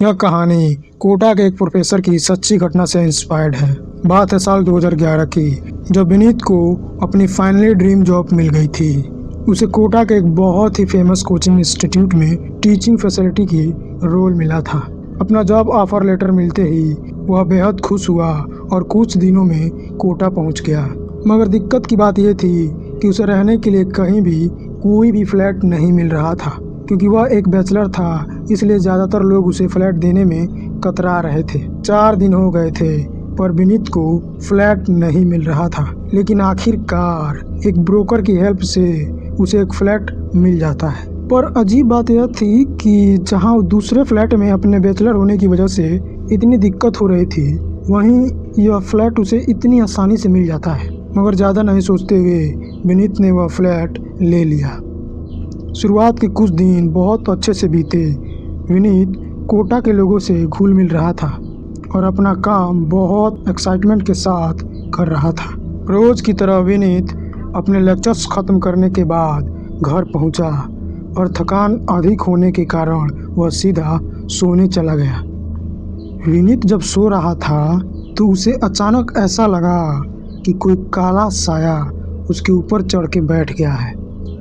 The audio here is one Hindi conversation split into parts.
यह कहानी कोटा के एक प्रोफेसर की सच्ची घटना से इंस्पायर्ड है। बात है साल 2011 की, जब विनीत को अपनी फाइनली ड्रीम जॉब मिल गई थी। उसे कोटा के एक बहुत ही फेमस कोचिंग इंस्टीट्यूट में टीचिंग फैसिलिटी की रोल मिला था। अपना जॉब ऑफर लेटर मिलते ही वह बेहद खुश हुआ और कुछ दिनों में कोटा पहुंच गया। मगर दिक्कत की बात यह थी कि उसे रहने के लिए कहीं भी कोई भी फ्लैट नहीं मिल रहा था। क्योंकि वह एक बैचलर था, इसलिए ज़्यादातर लोग उसे फ्लैट देने में कतरा रहे थे। 4 दिन हो गए थे पर विनीत को फ्लैट नहीं मिल रहा था। लेकिन आखिरकार एक ब्रोकर की हेल्प से उसे एक फ्लैट मिल जाता है। पर अजीब बात यह थी कि जहां वो दूसरे फ्लैट में अपने बैचलर होने की वजह से इतनी दिक्कत हो रही थी, वहीं यह फ्लैट उसे इतनी आसानी से मिल जाता है। मगर ज़्यादा नहीं सोचते हुए विनीत ने वह फ्लैट ले लिया। शुरुआत के कुछ दिन बहुत अच्छे से बीते। विनीत कोटा के लोगों से घुल मिल रहा था और अपना काम बहुत एक्साइटमेंट के साथ कर रहा था। रोज की तरह विनीत अपने लेक्चर्स ख़त्म करने के बाद घर पहुंचा और थकान अधिक होने के कारण वह सीधा सोने चला गया। विनीत जब सो रहा था तो उसे अचानक ऐसा लगा कि कोई काला साया उसके ऊपर चढ़ के बैठ गया है।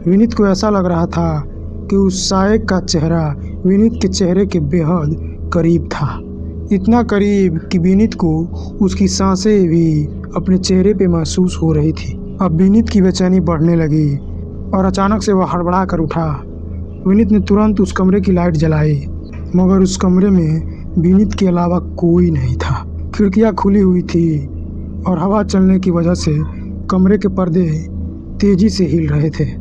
विनीत को ऐसा लग रहा था कि उस साये का चेहरा विनीत के चेहरे के बेहद करीब था। इतना करीब कि विनीत को उसकी सांसें भी अपने चेहरे पे महसूस हो रही थी। अब विनीत की बेचैनी बढ़ने लगी और अचानक से वह हड़बड़ा कर उठा। विनीत ने तुरंत उस कमरे की लाइट जलाई, मगर उस कमरे में विनीत के अलावा कोई नहीं था। खिड़कियाँ खुली हुई थी और हवा चलने की वजह से कमरे के पर्दे तेजी से हिल रहे थे।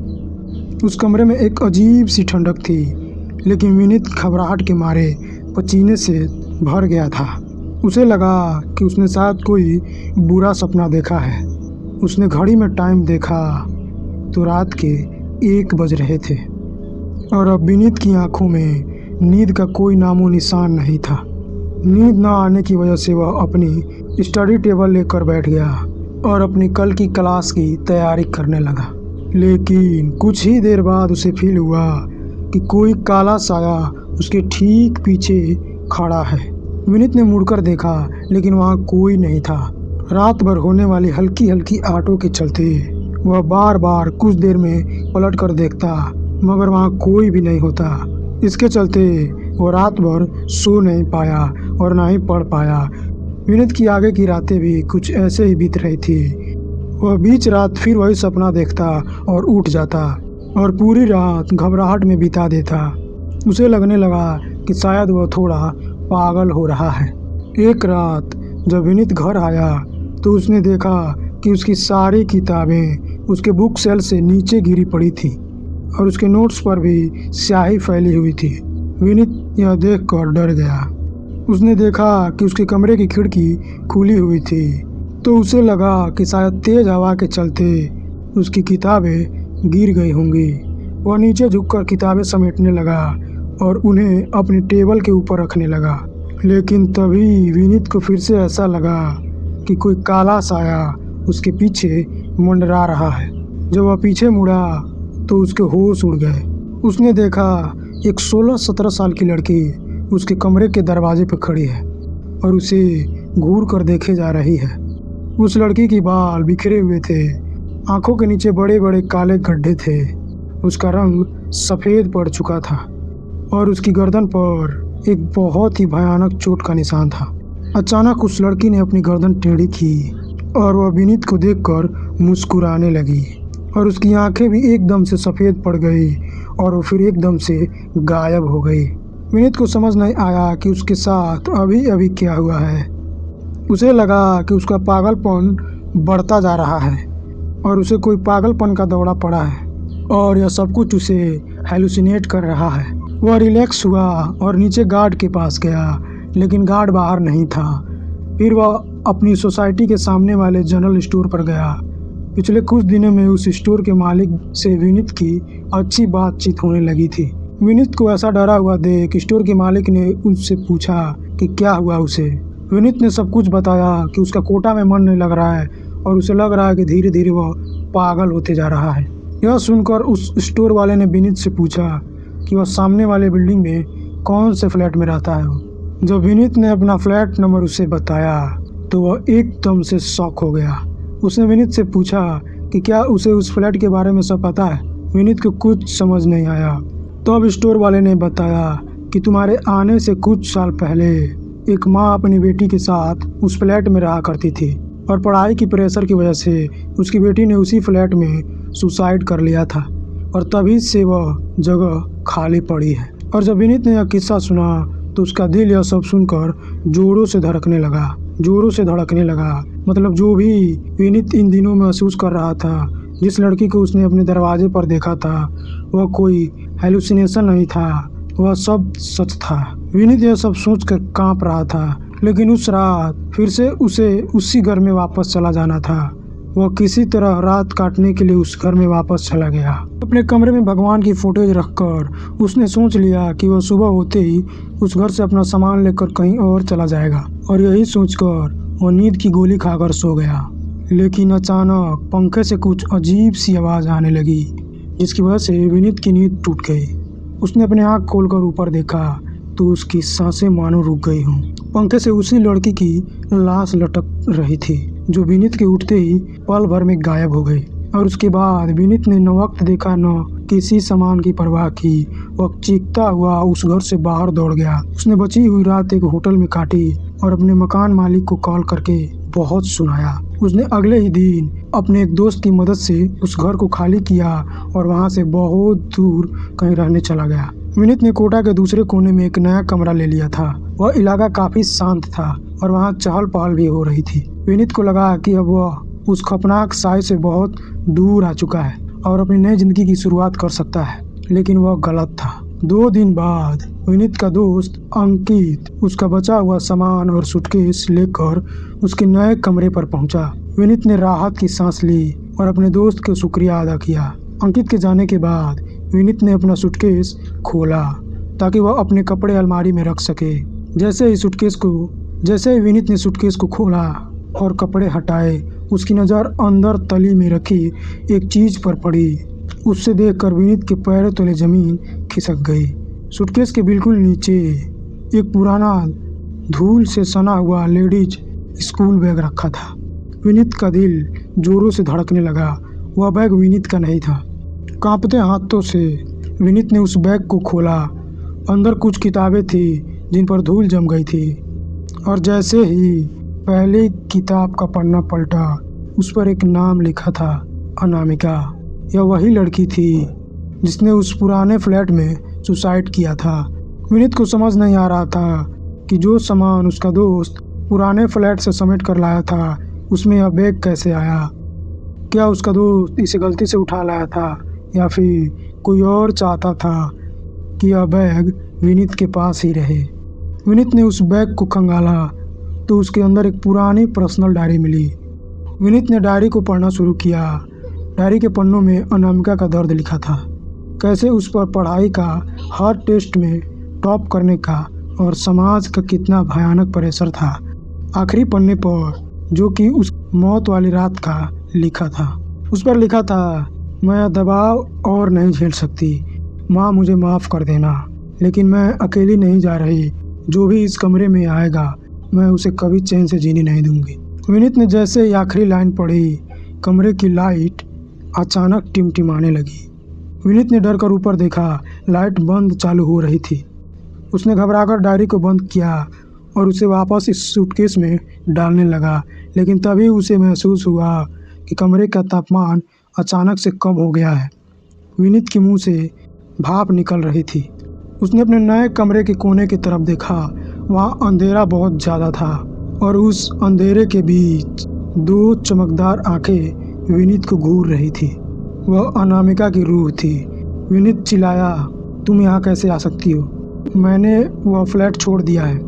उस कमरे में एक अजीब सी ठंडक थी, लेकिन विनीत घबराहट के मारे पसीने से भर गया था। उसे लगा कि उसने शायद कोई बुरा सपना देखा है। उसने घड़ी में टाइम देखा तो रात के 1 बज रहे थे और अब विनीत की आंखों में नींद का कोई नामो निशान नहीं था। नींद न आने की वजह से वह अपनी स्टडी टेबल लेकर बैठ गया और अपनी कल की क्लास की तैयारी करने लगा। लेकिन कुछ ही देर बाद उसे फील हुआ कि कोई काला साया उसके ठीक पीछे खड़ा है। विनीत ने मुड़कर देखा, लेकिन वहाँ कोई नहीं था। रात भर होने वाली हल्की हल्की आहटों के चलते वह बार बार कुछ देर में पलट कर देखता, मगर वहाँ कोई भी नहीं होता। इसके चलते वो रात भर सो नहीं पाया और ना ही पढ़ पाया। विनीत की आगे की रातें भी कुछ ऐसे ही बीत रही थी। वह बीच रात फिर वही सपना देखता और उठ जाता और पूरी रात घबराहट में बिता देता। उसे लगने लगा कि शायद वह थोड़ा पागल हो रहा है। एक रात जब विनीत घर आया तो उसने देखा कि उसकी सारी किताबें उसके बुक सेल से नीचे गिरी पड़ी थी और उसके नोट्स पर भी स्याही फैली हुई थी। विनीत यह देखकर डर गया। उसने देखा कि उसके कमरे की खिड़की खुली हुई थी, तो उसे लगा कि शायद तेज हवा के चलते उसकी किताबें गिर गई होंगी। वह नीचे झुककर किताबें समेटने लगा और उन्हें अपनी टेबल के ऊपर रखने लगा। लेकिन तभी विनीत को फिर से ऐसा लगा कि कोई काला साया उसके पीछे मंडरा रहा है। जब वह पीछे मुड़ा तो उसके होश उड़ गए। उसने देखा एक 16-17 साल की लड़की उसके कमरे के दरवाजे पर खड़ी है और उसे घूर कर देखे जा रही है। उस लड़की की बाल बिखरे हुए थे, आंखों के नीचे बड़े बड़े काले गड्ढे थे, उसका रंग सफ़ेद पड़ चुका था और उसकी गर्दन पर एक बहुत ही भयानक चोट का निशान था। अचानक उस लड़की ने अपनी गर्दन टेढ़ी की और वह विनीत को देखकर मुस्कुराने लगी और उसकी आंखें भी एकदम से सफ़ेद पड़ गई और वो फिर एकदम से गायब हो गई। विनीत को समझ नहीं आया कि उसके साथ अभी अभी क्या हुआ है। उसे लगा कि उसका पागलपन बढ़ता जा रहा है और उसे कोई पागलपन का दौरा पड़ा है और यह सब कुछ उसे हेलुसिनेट कर रहा है। वह रिलैक्स हुआ और नीचे गार्ड के पास गया, लेकिन गार्ड बाहर नहीं था। फिर वह अपनी सोसाइटी के सामने वाले जनरल स्टोर पर गया। पिछले कुछ दिनों में उस स्टोर के मालिक से विनीत की अच्छी बातचीत होने लगी थी। विनीत को ऐसा डरा हुआ देख स्टोर के मालिक ने उससे पूछा कि क्या हुआ उसे। विनीत ने सब कुछ बताया कि उसका कोटा में मन नहीं लग रहा है और उसे लग रहा है कि धीरे धीरे वह पागल होते जा रहा है। यह सुनकर उस स्टोर वाले ने विनीत से पूछा कि वह सामने वाले बिल्डिंग में कौन से फ्लैट में रहता है। जब विनीत ने अपना फ्लैट नंबर उसे बताया तो वह एकदम से शॉक हो गया। उसने विनीत से पूछा कि क्या उसे उस फ्लैट के बारे में सब पता है। विनीत को कुछ समझ नहीं आया। तब स्टोर वाले ने बताया कि तुम्हारे आने से कुछ साल पहले एक माँ अपनी बेटी के साथ उस फ्लैट में रहा करती थी और पढ़ाई की प्रेशर की वजह से उसकी बेटी ने उसी फ्लैट में सुसाइड कर लिया था और तभी से वह जगह खाली पड़ी है। और जब विनीत ने यह किस्सा सुना तो उसका दिल यह सब सुनकर जोरों से धड़कने लगा। मतलब जो भी विनीत इन दिनों महसूस कर रहा था, जिस लड़की को उसने अपने दरवाजे पर देखा था, वह कोई हेलुसिनेशन नहीं था, वह सब सच था। विनीत यह सब सोचकर कांप रहा था, लेकिन उस रात फिर से उसे उसी घर में वापस चला जाना था। वह किसी तरह रात काटने के लिए उस घर में वापस चला गया। अपने कमरे में भगवान की फोटोज रखकर उसने सोच लिया कि वह सुबह होते ही उस घर से अपना सामान लेकर कहीं और चला जाएगा, और यही सोचकर वह नींद की गोली खाकर सो गया। लेकिन अचानक पंखे से कुछ अजीब सी आवाज़ आने लगी, जिसकी वजह से विनीत की नींद टूट गई। उसने अपने आँख खोलकर ऊपर देखा तो उसकी सांसें मानो रुक गई हों। पंखे से उसी लड़की की लाश लटक रही थी जो विनीत के उठते ही पल भर में गायब हो गई। और उसके बाद विनीत ने न वक्त देखा न किसी सामान की परवाह की। वह चीखता हुआ उस घर से बाहर दौड़ गया। उसने बची हुई रात एक होटल में काटी और अपने मकान मालिक को कॉल करके बहुत सुनाया। उसने अगले ही दिन अपने एक दोस्त की मदद से उस घर को खाली किया और वहां से बहुत दूर कहीं रहने चला गया। विनीत ने कोटा के दूसरे कोने में एक नया कमरा ले लिया था। वह इलाका काफी शांत था और वहां चहल पहल भी हो रही थी। विनीत को लगा कि अब वह उस खौफनाक साय से बहुत दूर आ चुका है और अपनी नई जिंदगी की शुरुआत कर सकता है, लेकिन वह गलत था। 2 दिन बाद विनीत का दोस्त अंकित उसका बचा हुआ सामान और सूटकेस लेकर उसके नए कमरे पर पहुंचा। विनीत ने राहत की सांस ली और अपने दोस्त को शुक्रिया अदा किया। अंकित के जाने के बाद विनीत ने अपना सूटकेस खोला ताकि वह अपने कपड़े अलमारी में रख सके। जैसे ही विनीत ने सूटकेस को खोला और कपड़े हटाए, उसकी नज़र अंदर तली में रखी एक चीज़ पर पड़ी। उससे देखकर विनीत के पैरों तले जमीन खिसक गई। सूटकेस के बिल्कुल नीचे एक पुराना धूल से सना हुआ लेडीज स्कूल बैग रखा था। विनीत का दिल जोरों से धड़कने लगा। वह बैग विनीत का नहीं था। कांपते हाथों से विनीत ने उस बैग को खोला। अंदर कुछ किताबें थी जिन पर धूल जम गई थी, और जैसे ही पहली किताब का पन्ना पलटा, उस पर एक नाम लिखा था, अनामिका। यह वही लड़की थी जिसने उस पुराने फ्लैट में सुसाइड किया था। विनीत को समझ नहीं आ रहा था कि जो सामान उसका दोस्त पुराने फ्लैट से समेट कर लाया था, उसमें यह बैग कैसे आया। क्या उसका दोस्त इसे गलती से उठा लाया था या फिर कोई और चाहता था कि यह बैग विनीत के पास ही रहे। विनीत ने उस बैग को खंगाला तो उसके अंदर एक पुरानी पर्सनल डायरी मिली। विनीत ने डायरी को पढ़ना शुरू किया। डायरी के पन्नों में अनामिका का दर्द लिखा था, कैसे उस पर पढ़ाई का हर टेस्ट में टॉप करने का और समाज का कितना भयानक प्रेशर था। आखिरी पन्ने पर, जो कि उस मौत वाली रात का लिखा था, उस पर लिखा था, मैं दबाव और नहीं झेल सकती, माँ मुझे माफ़ कर देना, लेकिन मैं अकेली नहीं जा रही। जो भी इस कमरे में आएगा मैं उसे कभी चैन से जीने नहीं दूंगी। विनीत ने जैसे ही आखिरी लाइन पढ़ी, कमरे की लाइट अचानक टिमटिमाने लगी। विनीत ने डर कर ऊपर देखा, लाइट बंद चालू हो रही थी। उसने घबराकर डायरी को बंद किया और उसे वापस इस सूटकेस में डालने लगा, लेकिन तभी उसे महसूस हुआ कि कमरे का तापमान अचानक से कम हो गया है। विनीत के मुंह से भाप निकल रही थी। उसने अपने नए कमरे के कोने की तरफ देखा। वहाँ अंधेरा बहुत ज़्यादा था और उस अंधेरे के बीच 2 चमकदार आंखें विनीत को घूर रही थी। वह अनामिका की रूह थी। विनीत चिल्लाया, तुम यहाँ कैसे आ सकती हो? मैंने वह फ्लैट छोड़ दिया है,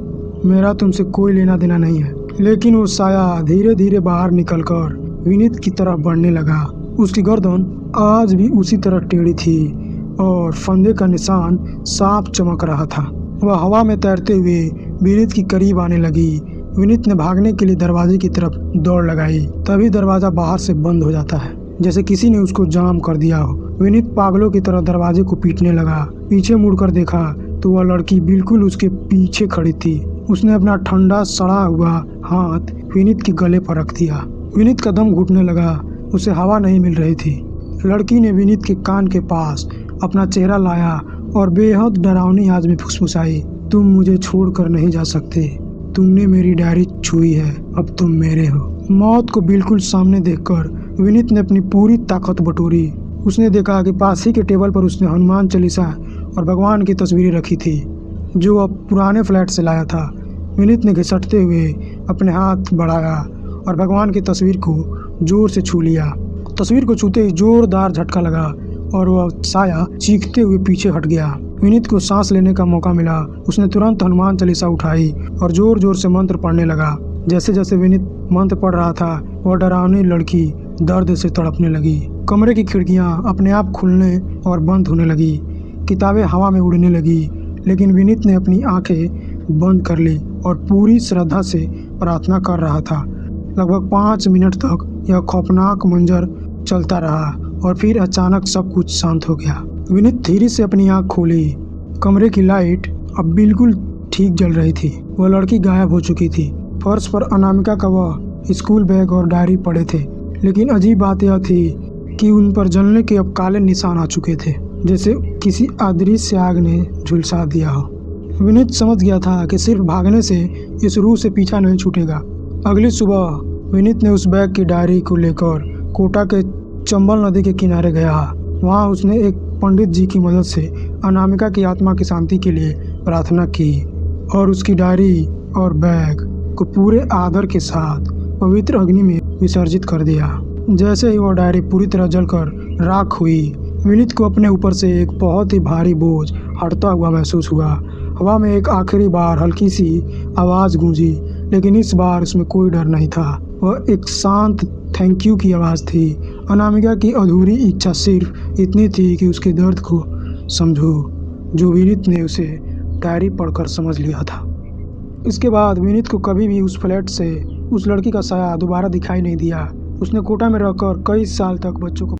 मेरा तुमसे कोई लेना देना नहीं है। लेकिन वो साया धीरे धीरे बाहर निकलकर विनीत की तरफ बढ़ने लगा। उसकी गर्दन आज भी उसी तरह टेढ़ी थी और फंदे का निशान साफ चमक रहा था। वह हवा में तैरते हुए विनीत की करीब आने लगी। विनीत ने भागने के लिए दरवाजे की तरफ दौड़ लगाई। तभी दरवाज़ा बाहर से बंद हो जाता है, जैसे किसी ने उसको जाम कर दिया हो। विनीत पागलों की तरह दरवाजे को पीटने लगा। पीछे मुड़कर देखा तो वह लड़की बिल्कुल उसके पीछे खड़ी थी। उसने अपना ठंडा सड़ा हुआ हाथ विनीत के गले पर रख दिया। विनीत का दम घुटने लगा, उसे हवा नहीं मिल रही थी। लड़की ने विनीत के कान के पास अपना चेहरा लाया और बेहद डरावनी आवाज में फुसफुसाई, तुम मुझे छोड़कर नहीं जा सकते। तुमने मेरी डायरी छुई है, अब तुम मेरे हो। मौत को बिल्कुल सामने देखकर विनीत ने अपनी पूरी ताकत बटोरी। उसने देखा कि पास ही के टेबल पर उसने हनुमान चालीसा और भगवान की तस्वीरें रखी थी, जो अब पुराने फ्लैट से लाया था। विनीत ने घिसटते हुए अपने हाथ बढ़ाया और भगवान की तस्वीर को जोर से छू लिया। तस्वीर को छूते ही जोरदार झटका लगा और वह साया चीखते हुए पीछे हट गया। विनीत को सांस लेने का मौका मिला। उसने तुरंत हनुमान चालीसा उठाई और जोर जोर से मंत्र पढ़ने लगा। जैसे जैसे विनीत मंत्र पढ़ रहा था, वह डरावनी लड़की दर्द से तड़पने लगी। कमरे की खिड़कियां अपने आप खुलने और बंद होने लगी, किताबें हवा में उड़ने लगी। लेकिन विनीत ने अपनी आंखें बंद कर ली और पूरी श्रद्धा से प्रार्थना कर रहा था। लगभग 5 मिनट तक यह खौफनाक मंजर चलता रहा और फिर अचानक सब कुछ शांत हो गया। विनीत धीरे से अपनी आंख खोली। कमरे की लाइट अब बिल्कुल ठीक जल रही थी। वह लड़की गायब हो चुकी थी। फर्श पर अनामिका का वह स्कूल बैग और डायरी पड़े थे, लेकिन अजीब बात यह थी कि उन पर जलने के अब काले निशान आ चुके थे, जैसे किसी अदृश्य आग ने झुलसा दिया हो। विनीत समझ गया था कि सिर्फ भागने से इस रूह से पीछा नहीं छूटेगा। अगली सुबह विनीत ने उस बैग की डायरी को लेकर कोटा के चंबल नदी के किनारे गया। वहाँ उसने एक पंडित जी की मदद से अनामिका की आत्मा की शांति के लिए प्रार्थना की और उसकी डायरी और बैग को पूरे आदर के साथ पवित्र अग्नि में विसर्जित कर दिया। जैसे ही वह डायरी पूरी तरह जलकर राख हुई, विनीत को अपने ऊपर से एक बहुत ही भारी बोझ हटता हुआ महसूस हुआ। हवा में एक आखिरी बार हल्की सी आवाज़ गूंजी, लेकिन इस बार उसमें कोई डर नहीं था। वह एक शांत थैंक यू की आवाज़ थी। अनामिका की अधूरी इच्छा सिर्फ इतनी थी कि उसके दर्द को समझो, जो विनीत ने उसे डायरी पढ़कर समझ लिया था। इसके बाद विनीत को कभी भी उस फ्लैट से उस लड़की का साया दोबारा दिखाई नहीं दिया। उसने कोटा में रहकर कई साल तक बच्चों को